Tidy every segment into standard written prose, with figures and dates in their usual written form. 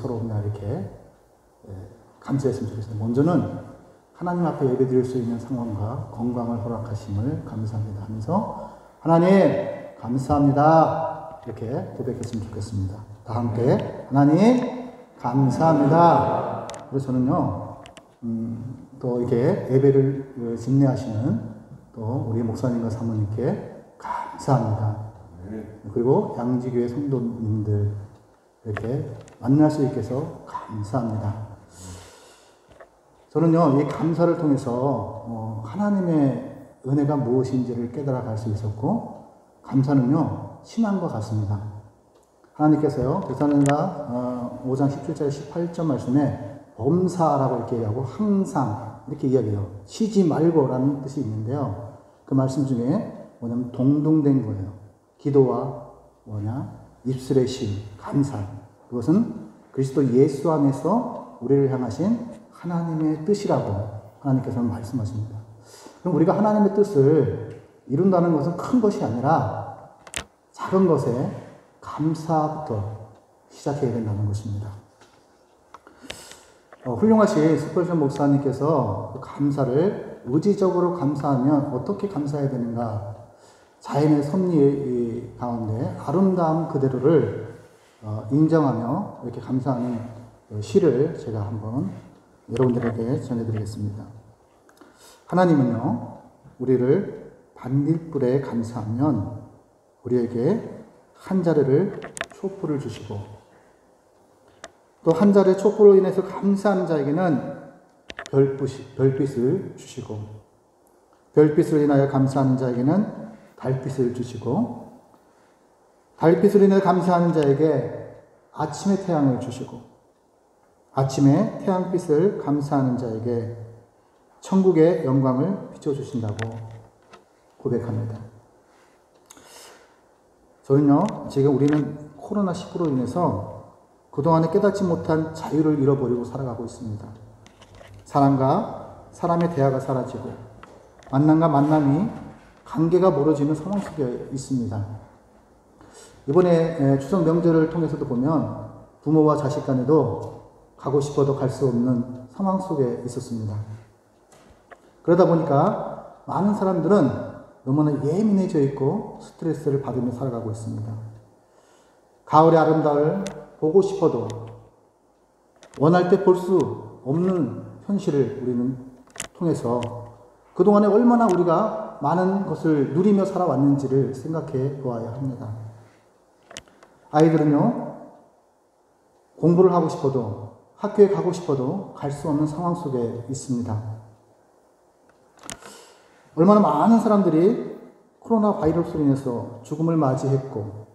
서로 그냥 이렇게 감사했으면 좋겠습니다. 먼저는 하나님 앞에 예배드릴 수 있는 상황과 건강을 허락하심을 감사합니다 하면서 하나님 감사합니다 이렇게 고백했으면 좋겠습니다. 다 함께 하나님 감사합니다. 그래서 저는요 또 이렇게 예배를 집례하시는 또 우리 목사님과 사모님께 감사합니다. 그리고 양지교회 성도님들 이렇게 만날 수 있게 해서 감사합니다. 저는요, 이 감사를 통해서 하나님의 은혜가 무엇인지를 깨달아 갈 수 있었고, 감사는요, 신앙과 같습니다. 하나님께서요, 데살로니가 5장 17절 18절 말씀에 범사라고 이렇게 얘기하고 항상 이렇게 이야기해요. 쉬지 말고라는 뜻이 있는데요. 그 말씀 중에 뭐냐면 동등된 거예요. 기도와 입술의 시, 감사. 그것은 그리스도 예수 안에서 우리를 향하신 하나님의 뜻이라고 하나님께서는 말씀하십니다. 그럼 우리가 하나님의 뜻을 이룬다는 것은 큰 것이 아니라 작은 것에 감사부터 시작해야 된다는 것입니다. 훌륭하신 스펄전 목사님께서 그 감사를 의지적으로 감사하면 어떻게 감사해야 되는가? 자연의 섭리 가운데 아름다움 그대로를 인정하며 이렇게 감사하는 시를 제가 한번 여러분들에게 전해드리겠습니다. 하나님은요, 우리를 반딧불에 감사하면 우리에게 한 자루를 촛불을 주시고 또 한 자루의 촛불로 인해서 감사하는 자에게는 별빛을 주시고 별빛으로 인하여 감사하는 자에게는 달빛을 주시고 달빛으로 인해 감사하는 자에게 아침의 태양을 주시고 아침에 태양빛을 감사하는 자에게 천국의 영광을 비춰주신다고 고백합니다. 저는요, 지금 우리는 코로나19로 인해서 그동안에 깨닫지 못한 자유를 잃어버리고 살아가고 있습니다. 사람과 사람의 대화가 사라지고 만남과 만남이 관계가 멀어지는 상황 속에 있습니다. 이번에 추석 명절을 통해서도 보면 부모와 자식 간에도 가고 싶어도 갈 수 없는 상황 속에 있었습니다. 그러다 보니까 많은 사람들은 너무나 예민해져 있고 스트레스를 받으며 살아가고 있습니다. 가을의 아름다움을 보고 싶어도 원할 때 볼 수 없는 현실을 우리는 통해서 그동안에 얼마나 우리가 많은 것을 누리며 살아왔는지를 생각해 보아야 합니다. 아이들은요, 공부를 하고 싶어도 학교에 가고 싶어도 갈 수 없는 상황 속에 있습니다. 얼마나 많은 사람들이 코로나 바이러스로 인해서 죽음을 맞이했고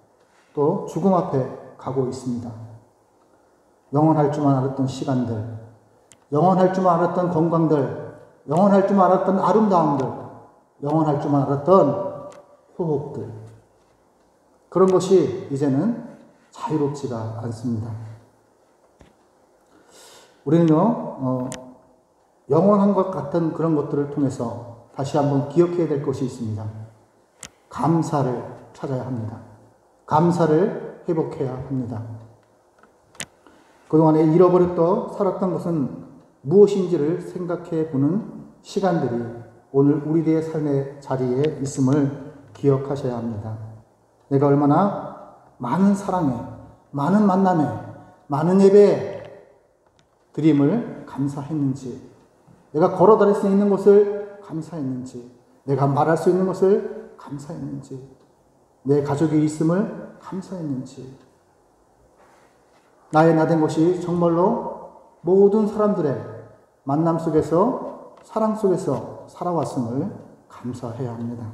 또 죽음 앞에 가고 있습니다. 영원할 줄만 알았던 시간들, 영원할 줄만 알았던 건강들, 영원할 줄만 알았던 아름다움들, 영원할 줄만 알았던 호흡들, 그런 것이 이제는 자유롭지가 않습니다. 우리는요, 영원한 것 같은 그런 것들을 통해서 다시 한번 기억해야 될 것이 있습니다. 감사를 찾아야 합니다. 감사를 회복해야 합니다. 그동안에 잃어버렸던 살았던 것은 무엇인지를 생각해 보는 시간들이 오늘 우리들의 삶의 자리에 있음을 기억하셔야 합니다. 내가 얼마나 많은 사랑에, 많은 만남에, 많은 예배에 드림을 감사했는지, 내가 걸어 다닐 수 있는 것을 감사했는지, 내가 말할 수 있는 것을 감사했는지, 내 가족이 있음을 감사했는지, 나의 나된 것이 정말로 모든 사람들의 만남 속에서 사랑 속에서 살아왔음을 감사해야 합니다.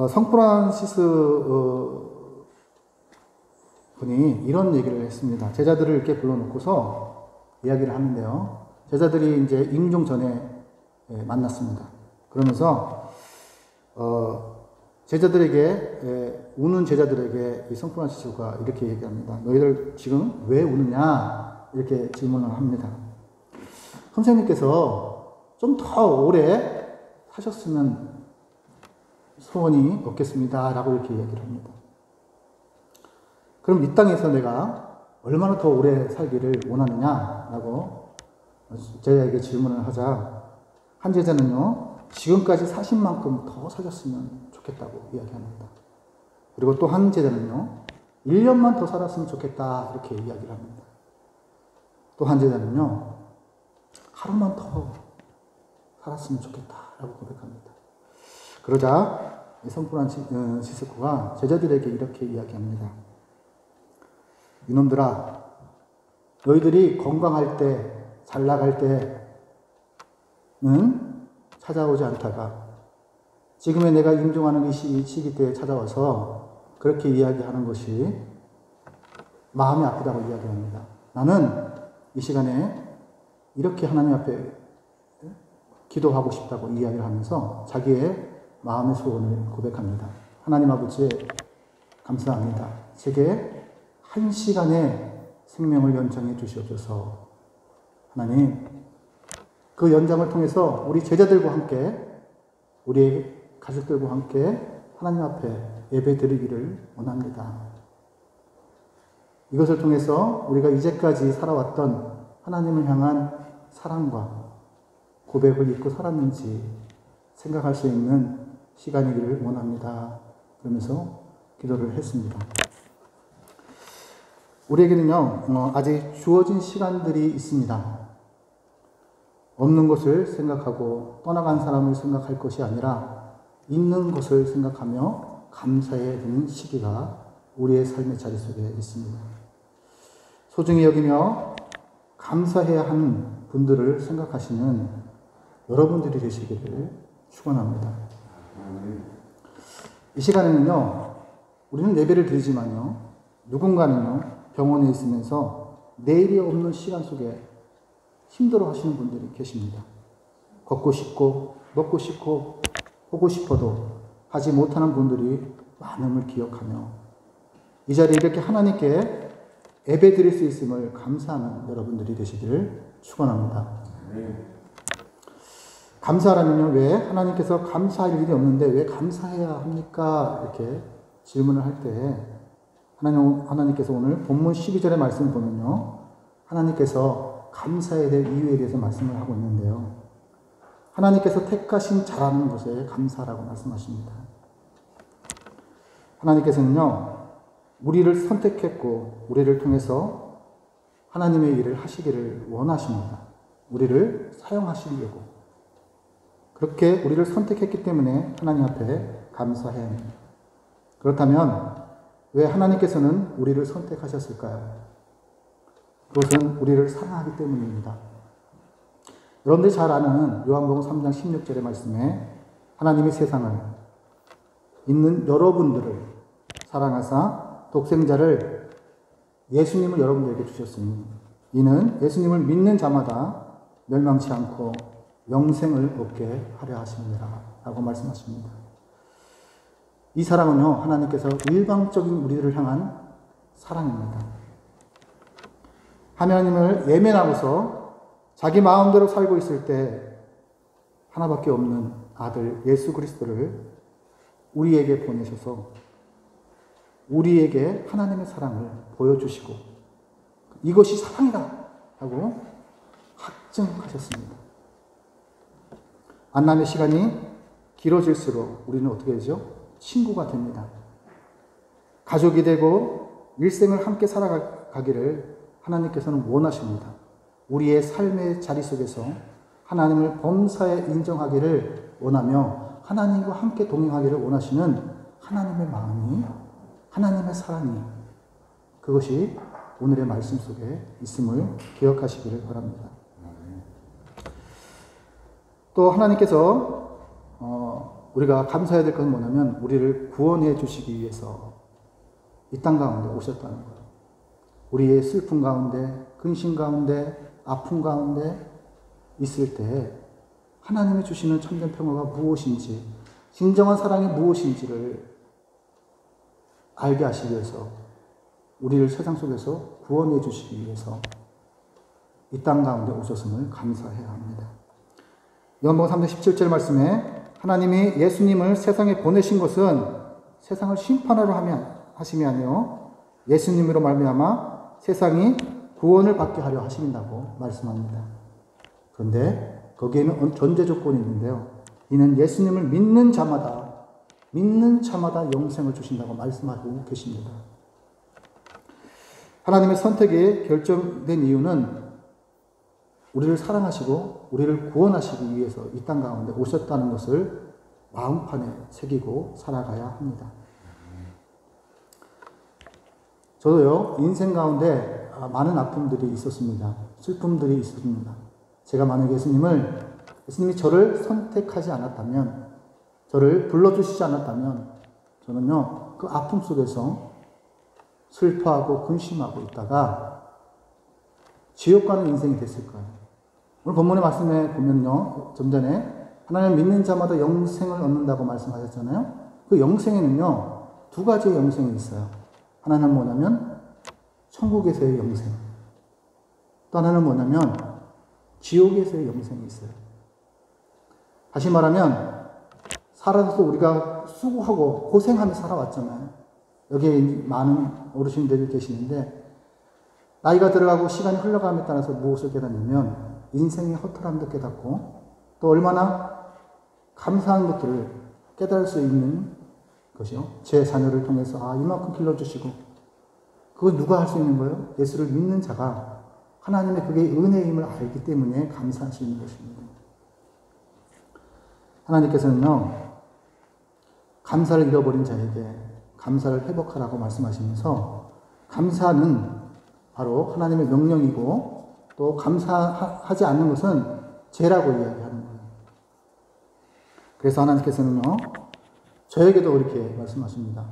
성프란시스 분이 이런 얘기를 했습니다. 제자들을 이렇게 불러놓고서 이야기를 하는데요. 제자들이 이제 임종 전에 만났습니다. 그러면서 제자들에게 우는 제자들에게 이 성프란시스가 이렇게 얘기합니다. 너희들 지금 왜 우느냐? 이렇게 질문을 합니다. 선생님께서 좀 더 오래 사셨으면 소원이 없겠습니다. 라고 이렇게 얘기를 합니다. 그럼 이 땅에서 내가 얼마나 더 오래 살기를 원하느냐라고 제자에게 질문을 하자 한 제자는요, 지금까지 사신 만큼 더 사셨으면 좋겠다고 이야기합니다. 그리고 또 한 제자는요, 1년만 더 살았으면 좋겠다 이렇게 이야기를 합니다. 또 한 제자는요, 하루만 더 살았으면 좋겠다라고 고백합니다. 그러자 성불한 시스코가 제자들에게 이렇게 이야기합니다. 이놈들아, 너희들이 건강할 때, 잘 나갈 때는 찾아오지 않다가 지금의 내가 임종하는 이 시기 때에 찾아와서 그렇게 이야기하는 것이 마음이 아프다고 이야기합니다. 나는 이 시간에 이렇게 하나님 앞에 기도하고 싶다고 이야기를 하면서 자기의 마음의 소원을 고백합니다. 하나님 아버지, 감사합니다. 제게 한 시간의 생명을 연장해 주시옵소서. 하나님, 그 연장을 통해서 우리 제자들과 함께, 우리 가족들과 함께 하나님 앞에 예배 드리기를 원합니다. 이것을 통해서 우리가 이제까지 살아왔던 하나님을 향한 사랑과 고백을 잊고 살았는지 생각할 수 있는 시간이기를 원합니다. 그러면서 기도를 했습니다. 우리에게는요, 아직 주어진 시간들이 있습니다. 없는 것을 생각하고 떠나간 사람을 생각할 것이 아니라 있는 것을 생각하며 감사해야 되는 시기가 우리의 삶의 자리 속에 있습니다. 소중히 여기며 감사해야 하는 분들을 생각하시는 여러분들이 되시기를 축원합니다. 이 시간에는요, 우리는 예배를 드리지만요, 누군가는요, 병원에 있으면서 내일이 없는 시간 속에 힘들어 하시는 분들이 계십니다. 걷고 싶고, 먹고 싶고, 보고 싶어도 하지 못하는 분들이 많음을 기억하며 이 자리에 이렇게 하나님께 예배 드릴 수 있음을 감사하는 여러분들이 되시기를 축원합니다. 감사하라면요, 왜 하나님께서 감사할 일이 없는데 왜 감사해야 합니까? 이렇게 질문을 할 때 하나님께서 오늘 본문 12절의 말씀을 보면요, 하나님께서 감사해야 될 이유에 대해서 말씀을 하고 있는데요, 하나님께서 택하신 자라는 것에 감사라고 말씀하십니다. 하나님께서는요, 우리를 선택했고 우리를 통해서 하나님의 일을 하시기를 원하십니다. 우리를 사용하시려고. 그렇게 우리를 선택했기 때문에 하나님 앞에 감사해야 합니다. 그렇다면 왜 하나님께서는 우리를 선택하셨을까요? 그것은 우리를 사랑하기 때문입니다. 여러분들이 잘 아는 요한복음 3장 16절의 말씀에 하나님이 세상을 있는 여러분들을 사랑하사 독생자를 예수님을 여러분들에게 주셨으니 이는 예수님을 믿는 자마다 멸망치 않고 영생을 얻게 하려 하십니다. 라고 말씀하십니다. 이 사랑은요, 하나님께서 일방적인 우리를 향한 사랑입니다. 하나님을 예면하고서 자기 마음대로 살고 있을 때 하나밖에 없는 아들 예수 그리스도를 우리에게 보내셔서 우리에게 하나님의 사랑을 보여주시고 이것이 사랑이다 하고 확증하셨습니다. 만남의 시간이 길어질수록 우리는 어떻게 되죠? 친구가 됩니다. 가족이 되고 일생을 함께 살아가기를 하나님께서는 원하십니다. 우리의 삶의 자리 속에서 하나님을 범사에 인정하기를 원하며 하나님과 함께 동행하기를 원하시는 하나님의 마음이, 하나님의 사랑이, 그것이 오늘의 말씀 속에 있음을 기억하시기를 바랍니다. 또 하나님께서 우리가 감사해야 될 것은 뭐냐면 우리를 구원해 주시기 위해서 이 땅 가운데 오셨다는 거예요. 우리의 슬픔 가운데, 근심 가운데, 아픔 가운데 있을 때 하나님이 주시는 참된 평화가 무엇인지, 진정한 사랑이 무엇인지를 알게 하시기 위해서 우리를 세상 속에서 구원해 주시기 위해서 이 땅 가운데 오셨음을 감사해야 합니다. 요한복음 3장 17절 말씀에 하나님이 예수님을 세상에 보내신 것은 세상을 심판하러 하심이 아니요 예수님으로 말미암아 세상이 구원을 받게 하려 하신다고 말씀합니다. 그런데 거기에는 전제 조건이 있는데요. 이는 예수님을 믿는 자마다 영생을 주신다고 말씀하고 계십니다. 하나님의 선택이 결정된 이유는 우리를 사랑하시고 우리를 구원하시기 위해서 이 땅 가운데 오셨다는 것을 마음판에 새기고 살아가야 합니다. 저도요, 인생 가운데 많은 아픔들이 있었습니다. 슬픔들이 있었습니다. 제가 만약에 예수님이 저를 선택하지 않았다면, 저를 불러주시지 않았다면, 저는요, 그 아픔 속에서 슬퍼하고 근심하고 있다가 지옥 가는 인생이 됐을 거예요. 오늘 본문의 말씀에 보면요, 좀 전에 하나님 믿는 자마다 영생을 얻는다고 말씀하셨잖아요. 그 영생에는요, 두 가지의 영생이 있어요. 하나는 뭐냐면 천국에서의 영생, 또 하나는 뭐냐면 지옥에서의 영생이 있어요. 다시 말하면 살아서 우리가 수고하고 고생하며 살아왔잖아요. 여기에 많은 어르신들이 계시는데 나이가 들어가고 시간이 흘러감에 따라서 무엇을 깨닫냐면 인생의 허탈함도 깨닫고 또 얼마나 감사한 것들을 깨달을 수 있는 것이요. 제 자녀를 통해서 이만큼 길러주시고 그거 누가 할 수 있는 거예요? 예수를 믿는 자가 하나님의 그게 은혜임을 알기 때문에 감사할 수 있는 것입니다. 하나님께서는요, 감사를 잃어버린 자에게 감사를 회복하라고 말씀하시면서 감사는 바로 하나님의 명령이고 또 감사하지 않는 것은 죄라고 이야기하는 거예요. 그래서 하나님께서는요, 저에게도 이렇게 말씀하십니다.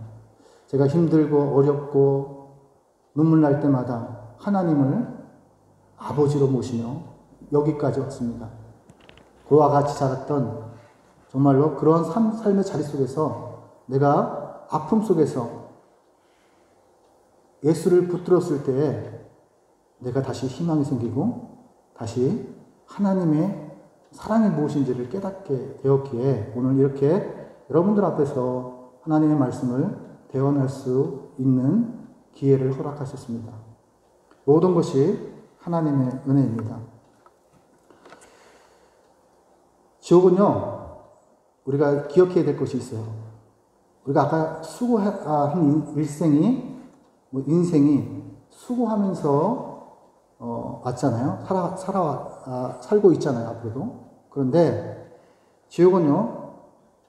제가 힘들고 어렵고 눈물 날 때마다 하나님을 아버지로 모시며 여기까지 왔습니다. 그와 같이 자랐던 정말로 그런 삶의 자리 속에서 내가 아픔 속에서 예수를 붙들었을 때에 내가 다시 희망이 생기고 다시 하나님의 사랑이 무엇인지를 깨닫게 되었기에 오늘 이렇게 여러분들 앞에서 하나님의 말씀을 대언할 수 있는 기회를 허락하셨습니다. 모든 것이 하나님의 은혜입니다. 지옥은요, 우리가 기억해야 될 것이 있어요. 우리가 아까 수고한 인생이 수고하면서 왔잖아요. 살고 있잖아요, 앞으로도. 그런데 지옥은요,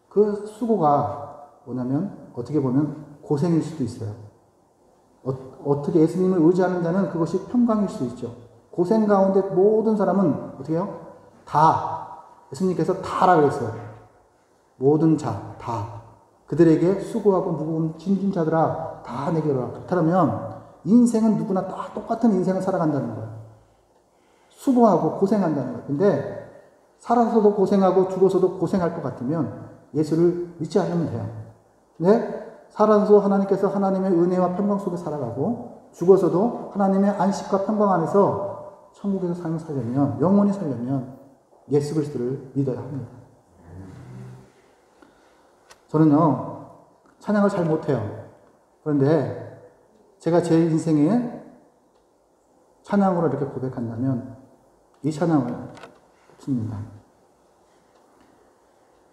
그 수고가 뭐냐면 어떻게 보면 고생일 수도 있어요. 어떻게 예수님을 의지하는 자는 그것이 평강일 수 있죠. 고생 가운데 모든 사람은 어떻게 해요? 예수님께서 다라 그랬어요. 모든 자, 다. 그들에게 수고하고 무거운 짐진 자들아, 다 내게로 와. 그렇다면 인생은 누구나 다 똑같은 인생을 살아간다는 거예요. 수고하고 고생한다는 거예요. 근데 살아서도 고생하고 죽어서도 고생할 것 같으면 예수를 믿지 않으면 돼요. 근데 살아서 하나님께서 하나님의 은혜와 평강 속에 살아가고 죽어서도 하나님의 안식과 평강 안에서 천국에서 삶을 살려면, 영원히 살려면 예수 그리스도를 믿어야 합니다. 저는요, 찬양을 잘 못해요. 그런데 제가 제 인생에 찬양으로 이렇게 고백한다면 이 찬양을 씁니다.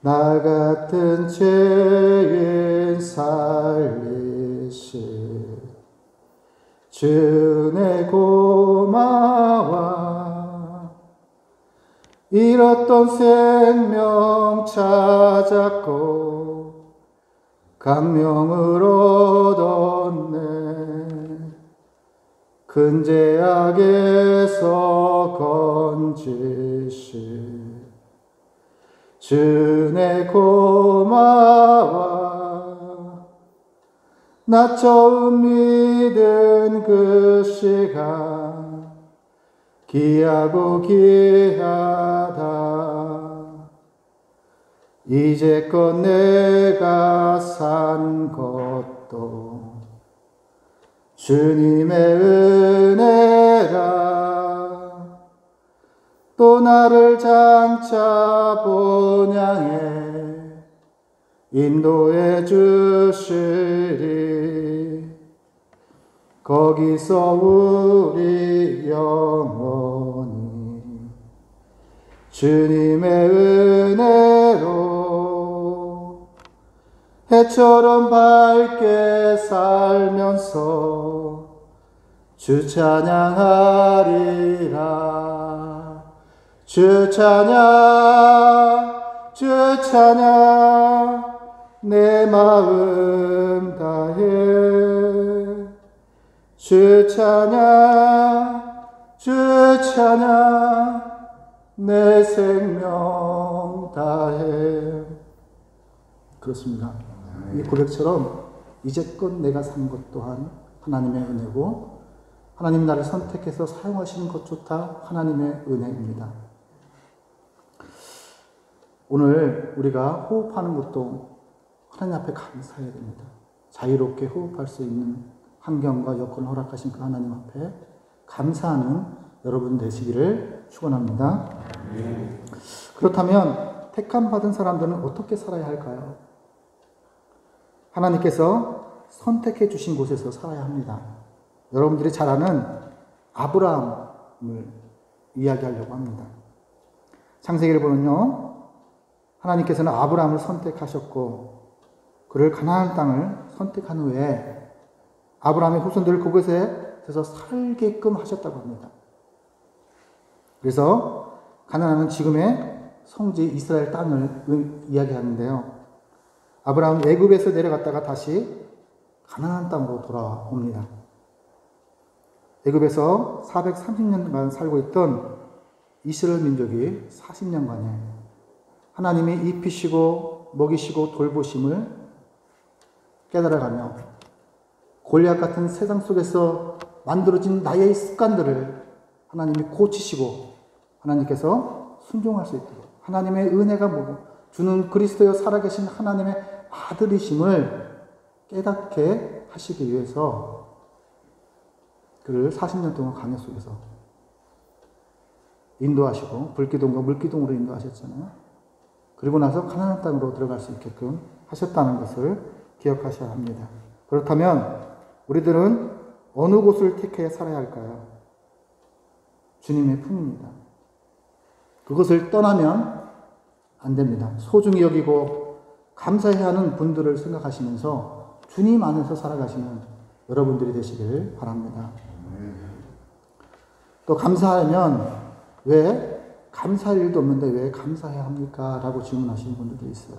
나 같은 죄인 살리시 주내 고마워 잃었던 생명 찾았고 강명을 얻었네 큰 죄악에서 건지시 주내 고마워 나 처음 믿은 그 시간 귀하고 귀하다 이제껏 내가 산 것도 주님의 은혜라 또 나를 장차 본향에 인도해 주시리 거기서 우리 영원히 주님의 은혜로 해처럼 밝게 살면서 주 찬양하리라. 주 찬양, 주 찬양, 내 마음 다해. 주 찬양, 주 찬양, 내 생명 다해. 그렇습니다. 이 고백처럼 이제껏 내가 산 것 또한 하나님의 은혜고, 하나님 나를 선택해서 사용하시는 것조차 하나님의 은혜입니다. 오늘 우리가 호흡하는 것도 하나님 앞에 감사해야 됩니다. 자유롭게 호흡할 수 있는 환경과 여건을 허락하신 그 하나님 앞에 감사하는 여러분 되시기를 축원합니다. 그렇다면 택함 받은 사람들은 어떻게 살아야 할까요? 하나님께서 선택해 주신 곳에서 살아야 합니다. 여러분들이 잘 아는 아브라함을 이야기하려고 합니다. 창세기를 보면요, 하나님께서는 아브라함을 선택하셨고 그를 가나안 땅을 선택한 후에 아브라함의 후손들을 그곳에서 살게끔 하셨다고 합니다. 그래서 가나안은 지금의 성지 이스라엘 땅을 이야기하는데요. 아브라함은 애굽에서 내려갔다가 다시 가나안 땅으로 돌아옵니다. 애굽에서 430년간 살고 있던 이스라엘 민족이 40년간에 하나님이 입히시고 먹이시고 돌보심을 깨달아가며 골리앗 같은 세상 속에서 만들어진 나의 습관들을 하나님이 고치시고 하나님께서 순종할 수 있도록 하나님의 은혜가 뭐고 주는 그리스도여 살아계신 하나님의 아들이심을 깨닫게 하시기 위해서 그를 40년 동안 광야 속에서 인도하시고 불기둥과 물기둥으로 인도하셨잖아요. 그리고 나서 가나안 땅으로 들어갈 수 있게끔 하셨다는 것을 기억하셔야 합니다. 그렇다면 우리들은 어느 곳을 택해 살아야 할까요? 주님의 품입니다. 그것을 떠나면 안 됩니다. 소중히 여기고 감사해야 하는 분들을 생각하시면서 주님 안에서 살아가시는 여러분들이 되시길 바랍니다. 또 감사하면 왜 감사할 일도 없는데 왜 감사해야 합니까? 라고 질문하시는 분들도 있어요.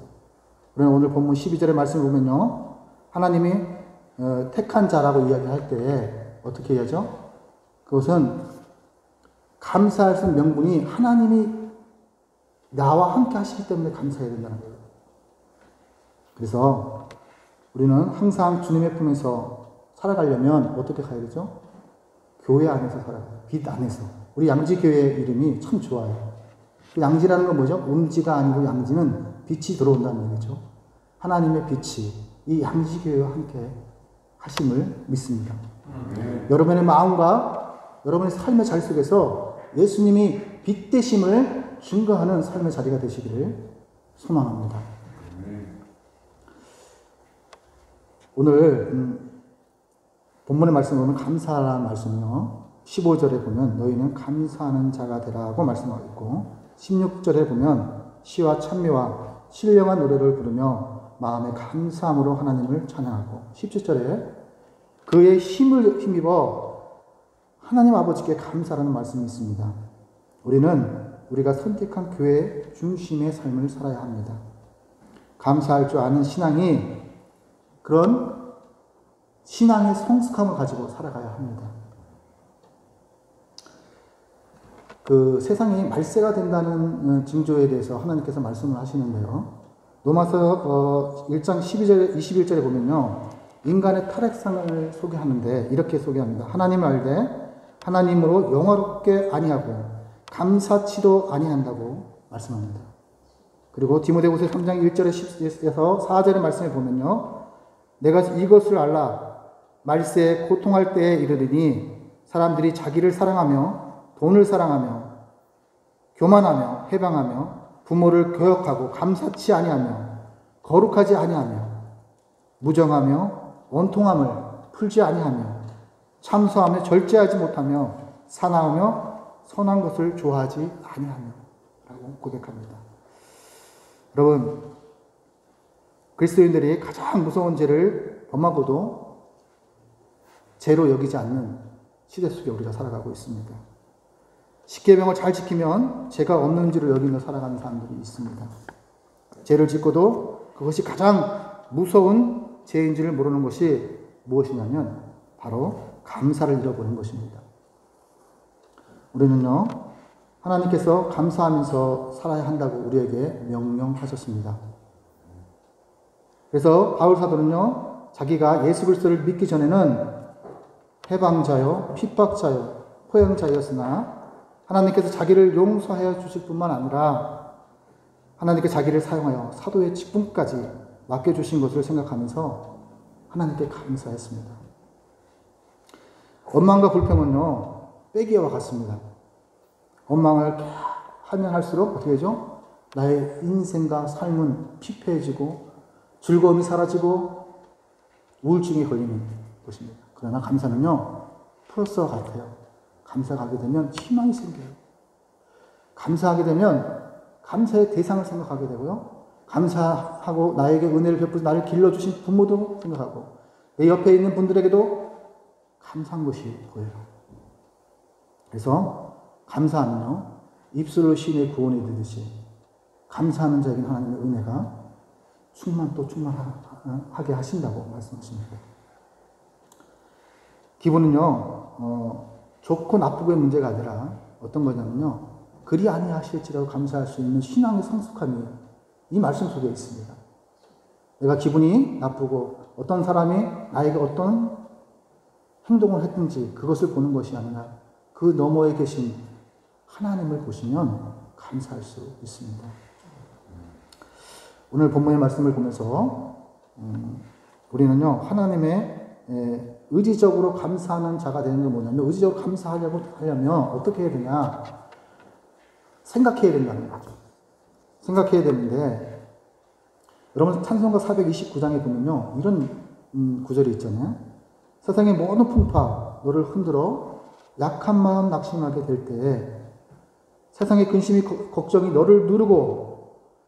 그러나 오늘 본문 12절의 말씀을 보면요, 하나님이 택한 자라고 이야기할 때 어떻게 해야죠? 그것은 감사할 수 있는 명분이 하나님이 나와 함께 하시기 때문에 감사해야 된다는 거예요. 그래서 우리는 항상 주님의 품에서 살아가려면 어떻게 가야 되죠? 교회 안에서 살아가요. 빛 안에서. 우리 양지교회 이름이 참 좋아요. 그 양지라는 건 뭐죠? 음지가 아니고 양지는 빛이 들어온다는 얘기죠. 하나님의 빛이 이 양지교회와 함께 하심을 믿습니다. 여러분의 마음과 여러분의 삶의 자리 속에서 예수님이 빛 되심을 증거하는 삶의 자리가 되시기를 소망합니다. 오늘 본문의 말씀을 보면 감사라는 말씀이요, 15절에 보면 너희는 감사하는 자가 되라고 말씀하고 있고 16절에 보면 시와 찬미와 신령한 노래를 부르며 마음의 감사함으로 하나님을 찬양하고 17절에 그의 힘을 힘입어 하나님 아버지께 감사라는 말씀이 있습니다. 우리가 선택한 교회 중심의 삶을 살아야 합니다. 감사할 줄 아는 신앙이 그런 신앙의 성숙함을 가지고 살아가야 합니다. 그 세상이 말세가 된다는 징조에 대해서 하나님께서 말씀을 하시는데요. 로마서 1장 12절, 21절에 보면요, 인간의 타락상을 소개하는데 이렇게 소개합니다. 하나님을 알되 하나님으로 영화롭게 아니하고 감사치도 아니한다고 말씀합니다. 그리고 디모데후서 3장 1절에서 4절의 말씀을 보면요, 내가 이것을 알라 말세에 고통할 때에 이르르니 사람들이 자기를 사랑하며 돈을 사랑하며 교만하며 해방하며 부모를 교역하고 감사치 아니하며 거룩하지 아니하며 무정하며 원통함을 풀지 아니하며 참소하며 절제하지 못하며 사나우며 선한 것을 좋아하지 아니하며 라고 고백합니다. 여러분, 그리스도인들이 가장 무서운 죄를 범하고도 죄로 여기지 않는 시대 속에 우리가 살아가고 있습니다. 십계명을 잘 지키면 죄가 없는 줄을 여기며 살아가는 사람들이 있습니다. 죄를 짓고도 그것이 가장 무서운 죄인 줄을 모르는 것이 무엇이냐면 바로 감사를 잃어버린 것입니다. 우리는요, 하나님께서 감사하면서 살아야 한다고 우리에게 명령하셨습니다. 그래서 바울 사도는요, 자기가 예수 그리스도를 믿기 전에는 해방자요, 핍박자요, 포용자였으나 하나님께서 자기를 용서하여 주실 뿐만 아니라 하나님께 자기를 사용하여 사도의 직분까지 맡겨주신 것을 생각하면서 하나님께 감사했습니다. 원망과 불평은요, 빼기와 같습니다. 원망을 하면 할수록 어떻게 되죠? 나의 인생과 삶은 피폐해지고 즐거움이 사라지고 우울증에 걸리는 것입니다. 그러나 감사는요, 플러스와 같아요. 감사가 하게 되면 희망이 생겨요. 감사하게 되면 감사의 대상을 생각하게 되고요. 감사하고 나에게 은혜를 베풀어 나를 길러주신 부모도 생각하고 내 옆에 있는 분들에게도 감사한 것이 보여요. 그래서 감사하면요, 입술로 신의 구원이 되듯이 감사하는 자에게는 하나님의 은혜가 충만하게 하신다고 말씀하십니다. 기분은요, 좋고 나쁘고의 문제가 아니라 어떤 거냐면요, 그리 아니하실지라도 감사할 수 있는 신앙의 성숙함이 이 말씀 속에 있습니다. 내가 기분이 나쁘고 어떤 사람이 나에게 어떤 행동을 했든지 그것을 보는 것이 아니라 그 너머에 계신 하나님을 보시면 감사할 수 있습니다. 오늘 본문의 말씀을 보면서 우리는요, 하나님의 의지적으로 감사하는 자가 되는 게 뭐냐면, 의지적으로 감사하려면 어떻게 해야 되냐, 생각해야 된다는 거죠. 생각해야 되는데, 여러분 찬송가 429장에 보면요, 이런 구절이 있잖아요. 세상의 모든 풍파 너를 흔들어 약한 마음 낙심하게 될 때에, 세상의 근심이 걱정이 너를 누르고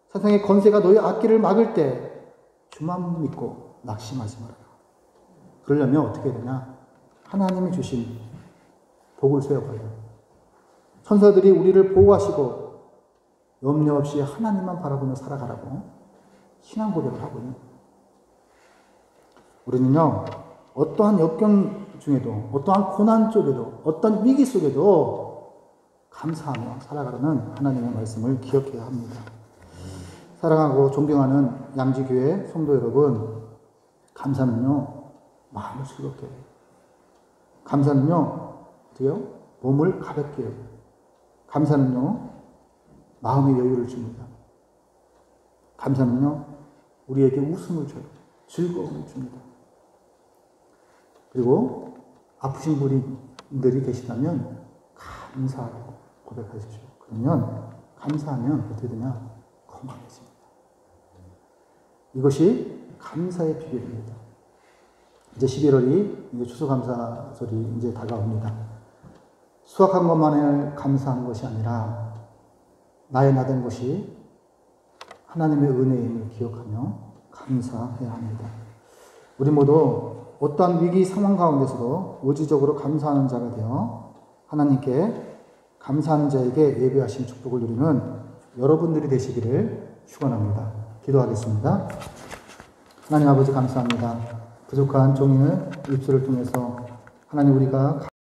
세상의 권세가 너의 앞길을 막을 때 주만 믿고 낙심하지 말아라. 그러려면 어떻게 해야 되냐? 하나님이 주신 복을 세워봐야 돼요. 천사들이 우리를 보호하시고 염려 없이 하나님만 바라보며 살아가라고 신앙 고백을 하고요. 우리는요, 어떠한 역경 중에도, 어떠한 고난 쪽에도, 어떤 위기 속에도 감사하며 살아가라는 하나님의 말씀을 기억해야 합니다. 사랑하고 존경하는 양지교회 성도 여러분, 감사는요, 마음을 즐겁게 해요. 감사는요, 어때요? 몸을 가볍게 해요. 감사는요, 마음의 여유를 줍니다. 감사는요, 우리에게 웃음을 줘요. 즐거움을 줍니다. 그리고 아프신 분들이 계시다면 감사하고 고백하십시오. 그러면 감사하면 어떻게 되냐? 건강해집니다. 이것이 감사의 비결입니다. 이제 11월이 이제 추수감사절이 이제 다가옵니다. 수확한 것만을 감사한 것이 아니라 나의 나된 것이 하나님의 은혜임을 기억하며 감사해야 합니다. 우리 모두 어떠한 위기 상황 가운데서도 의지적으로 감사하는 자가 되어 하나님께 감사하는 자에게 예배하신 축복을 누리는 여러분들이 되시기를 축원합니다. 기도하겠습니다. 하나님 아버지 감사합니다. 부족한 종이의 입술을 통해서 하나님 우리가